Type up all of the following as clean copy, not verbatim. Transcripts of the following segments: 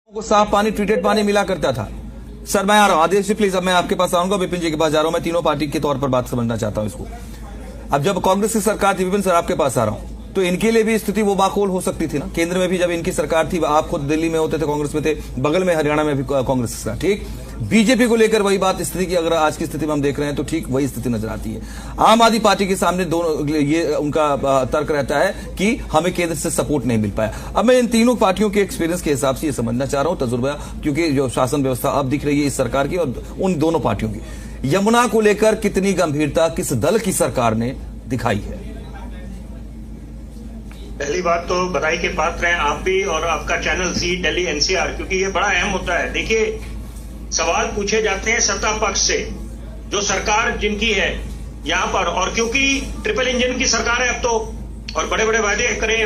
को साफ पानी, ट्रीटेड पानी मिला करता था। सर मैं आ रहा हूँ, आदेश जी प्लीज, अब मैं आपके पास आऊंगा, विपिन जी के पास जा रहा हूँ। मैं तीनों पार्टी के तौर पर बात समझना चाहता हूँ इसको। अब जब कांग्रेस की सरकार थी, विपिन सर आपके पास आ रहा हूँ, तो इनके लिए भी स्थिति वो माकूल हो सकती थी ना। केंद्र में भी जब इनकी सरकार थी, आप खुद दिल्ली में होते थे, कांग्रेस में थे, बगल में हरियाणा में भी कांग्रेस की सरकार, ठीक। बीजेपी को लेकर वही बात, स्थिति की अगर आज की स्थिति में हम देख रहे हैं तो ठीक वही स्थिति नजर आती है। आम आदमी पार्टी के सामने दोनों ये उनका तर्क रहता है कि हमें केंद्र से सपोर्ट नहीं मिल पाया। अब मैं इन तीनों पार्टियों के एक्सपीरियंस के हिसाब से ये समझना चाह रहा हूं, तजुर्बा, क्योंकि जो शासन व्यवस्था अब दिख रही है इस सरकार की और उन दोनों पार्टियों की, यमुना को लेकर कितनी गंभीरता किस दल की सरकार ने दिखाई है? पहली बात तो बधाई के पात्र हैं आप भी और आपका चैनल जी दिल्ली एनसीआर, क्योंकि ये बड़ा अहम मुद्दा है। देखिए, सवाल पूछे जाते हैं सत्ता पक्ष से, जो सरकार जिनकी है यहाँ पर, और क्योंकि ट्रिपल इंजन की सरकार है अब तो, और बड़े बड़े वादे करें,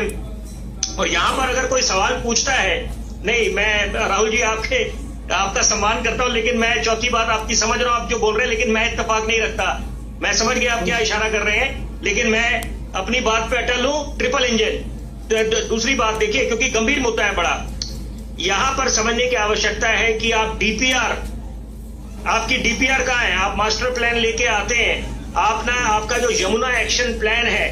और यहाँ पर अगर कोई सवाल पूछता है, नहीं मैं राहुल जी आपका सम्मान करता हूँ, लेकिन मैं चौथी बात आपकी समझ रहा हूँ आप जो बोल रहे हैं, लेकिन मैं इत्तेफाक नहीं रखता। मैं समझ गया आप क्या इशारा कर रहे हैं, लेकिन मैं अपनी बात पे अटल हूं, ट्रिपल इंजन। दूसरी बात देखिए, क्योंकि गंभीर मुद्दा है बड़ा, यहां पर समझने की आवश्यकता है कि आप डीपीआर, आपकी डीपीआर कहां है? आप मास्टर प्लान लेके आते हैं, आपका जो यमुना एक्शन प्लान है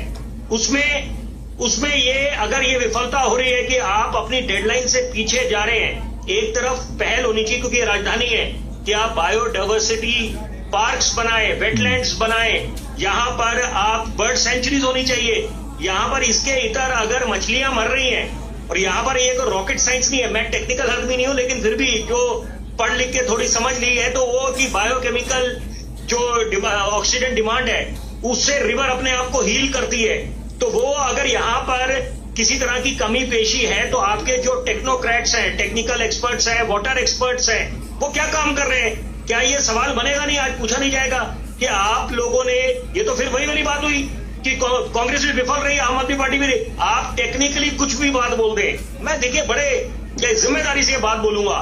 उसमें ये अगर ये विफलता हो रही है कि आप अपनी डेडलाइन से पीछे जा रहे हैं। एक तरफ पहल होनी चाहिए क्योंकि राजधानी है कि आप बायोडाइवर्सिटी पार्क्स बनाए, वेटलैंड्स बनाए, यहां पर आप बर्ड सेंचुरीज होनी चाहिए। यहां पर इसके इतर अगर मछलियां मर रही हैं, और यहां पर ये रॉकेट साइंस नहीं है, मैं टेक्निकल आदमी नहीं हूं, लेकिन फिर भी जो पढ़ लिख के थोड़ी समझ ली है, तो वो कि बायोकेमिकल जो ऑक्सीजन डिमांड है उससे रिवर अपने आप को हील करती है। तो वो अगर यहां पर किसी तरह की कमी पेशी है, तो आपके जो टेक्नोक्रेट्स हैं, टेक्निकल एक्सपर्ट्स हैं, वाटर एक्सपर्ट्स हैं, वो क्या काम कर रहे हैं? क्या ये सवाल बनेगा नहीं, आज पूछा नहीं जाएगा कि आप लोगों ने, ये तो फिर वही वाली बात हुई कि कांग्रेस भी विफल रही, आम आदमी पार्टी भी रही। आप टेक्निकली कुछ भी बात बोल दें, मैं देखिए बड़े जिम्मेदारी से बात बोलूंगा,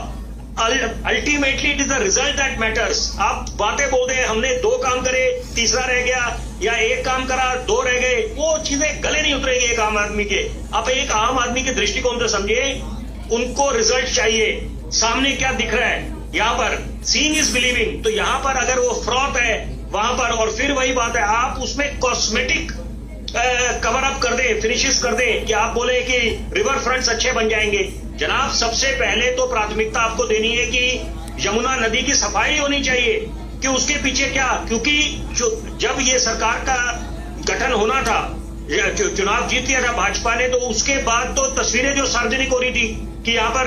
ultimately it is the result that matters. आप बातें बोल दें, हमने 2 काम करे, तीसरा रह गया, या 1 काम करा 2 रह गए, वो चीजें गले नहीं उतरेगी एक आम आदमी के। आप एक आम आदमी के दृष्टिकोण से समझिए, उनको रिजल्ट चाहिए, सामने क्या दिख रहा है। यहाँ पर सीइंग इज बिलीविंग, तो यहाँ पर अगर वो फ्रॉड है वहां पर, और फिर वही बात है, आप उसमें कॉस्मेटिक कवर अप कर दें, फिनिशेस कर दें, कि आप बोले कि रिवर फ्रंट्स अच्छे बन जाएंगे। जनाब, सबसे पहले तो प्राथमिकता आपको देनी है कि यमुना नदी की सफाई होनी चाहिए। कि उसके पीछे क्या, क्योंकि जब ये सरकार का गठन होना था, चुनाव जीत लिया था भाजपा ने, तो उसके बाद तो तस्वीरें जो सार्वजनिक हो रही थी कि यहाँ पर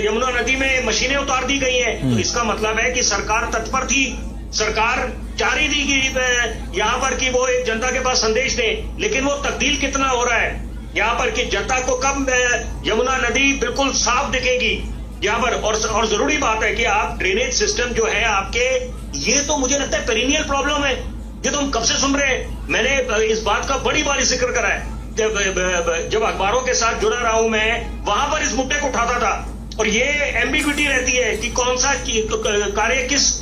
यमुना नदी में मशीनें उतार दी गई हैं, तो इसका मतलब है कि सरकार तत्पर थी, सरकार चाह रही थी कि यहाँ पर कि वो एक जनता के पास संदेश दे। लेकिन वो तब्दील कितना हो रहा है यहाँ पर कि जनता को कब यमुना नदी बिल्कुल साफ दिखेगी यहाँ पर। और जरूरी बात है कि आप ड्रेनेज सिस्टम जो है आपके, ये तो मुझे लगता है पेरिनियल प्रॉब्लम है, ये तो हम कब से सुन रहे हैं। मैंने इस बात का बड़ी बार जिक्र करा है, जब अखबारों के साथ जुड़ा रहा हूं मैं, वहां पर इस मुद्दे को उठाता था। और ये एम्बिग्विटी रहती है कि कौन सा कार्य किस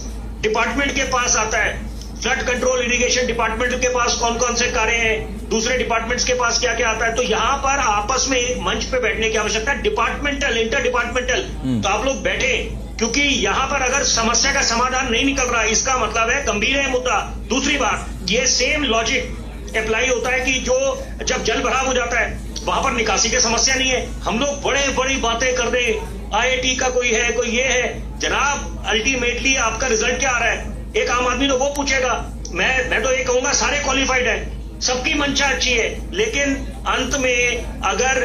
डिपार्टमेंट के पास आता है। फ्लड कंट्रोल इरिगेशन डिपार्टमेंट के पास कौन कौन से कार्य हैं, दूसरे डिपार्टमेंट्स के पास क्या क्या आता है। तो यहाँ पर आपस में एक मंच पे बैठने की आवश्यकता है, डिपार्टमेंटल, इंटर डिपार्टमेंटल। तो आप लोग बैठे, क्योंकि यहाँ पर अगर समस्या का समाधान नहीं निकल रहा, इसका मतलब है गंभीर है मुद्दा। दूसरी बात, ये सेम लॉजिक अप्लाई होता है कि जो जब जल भराव हो जाता है वहां पर निकासी की समस्या नहीं है, हम लोग बड़े बड़ी बातें कर दे, IIT का कोई है, कोई ये है। जनाब, अल्टीमेटली आपका रिजल्ट क्या आ रहा है? एक आम आदमी तो वो पूछेगा, मैं तो ये कहूंगा सारे क्वालिफाइड है, सबकी मंशा अच्छी है, लेकिन अंत में अगर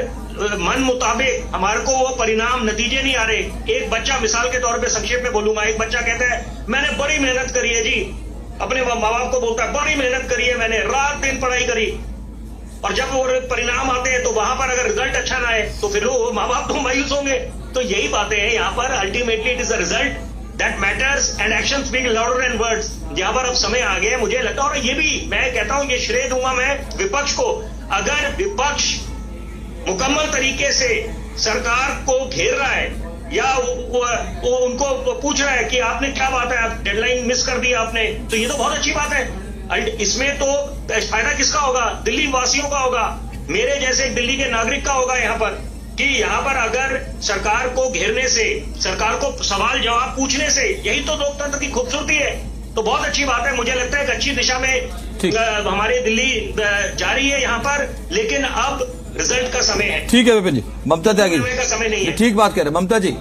मन मुताबिक हमारे को वो परिणाम, नतीजे नहीं आ रहे। एक बच्चा, मिसाल के तौर पे संक्षेप में बोलूंगा, एक बच्चा कहता है मैंने बड़ी मेहनत करी है जी, अपने माँ बाप को बोलता है बड़ी मेहनत करी है मैंने, रात दिन पढ़ाई करी, और जब वो परिणाम आते हैं तो वहां पर अगर रिजल्ट अच्छा ना है तो फिर वो माँ बाप तो मायूस होंगे। तो यही बातें हैं यहाँ पर, ultimately it is the result that matters and action speak louder than words. यहाँ पर अब समय आ गया, मुझे लगता है, और ये भी मैं कहता हूं, ये श्रेय दूंगा मैं विपक्ष को। अगर विपक्ष मुकम्मल तरीके से सरकार को घेर रहा है, या वो उनको पूछ रहा है कि आपने क्या बात है, आप डेडलाइन मिस कर दी आपने, तो ये तो बहुत अच्छी बात है। इसमें तो फायदा किसका होगा? दिल्ली वासियों का होगा, मेरे जैसे दिल्ली के नागरिक का होगा यहाँ पर। कि यहाँ पर अगर सरकार को घेरने से, सरकार को सवाल जवाब पूछने से, यही तो लोकतंत्र की खूबसूरती है। तो बहुत अच्छी बात है, मुझे लगता है कि अच्छी दिशा में हमारी दिल्ली जा रही है यहाँ पर, लेकिन अब रिजल्ट का समय है। ठीक है विपिन जी, ममता त्यागी का समय नहीं है। ठीक बात कह रहे हैं ममता जी।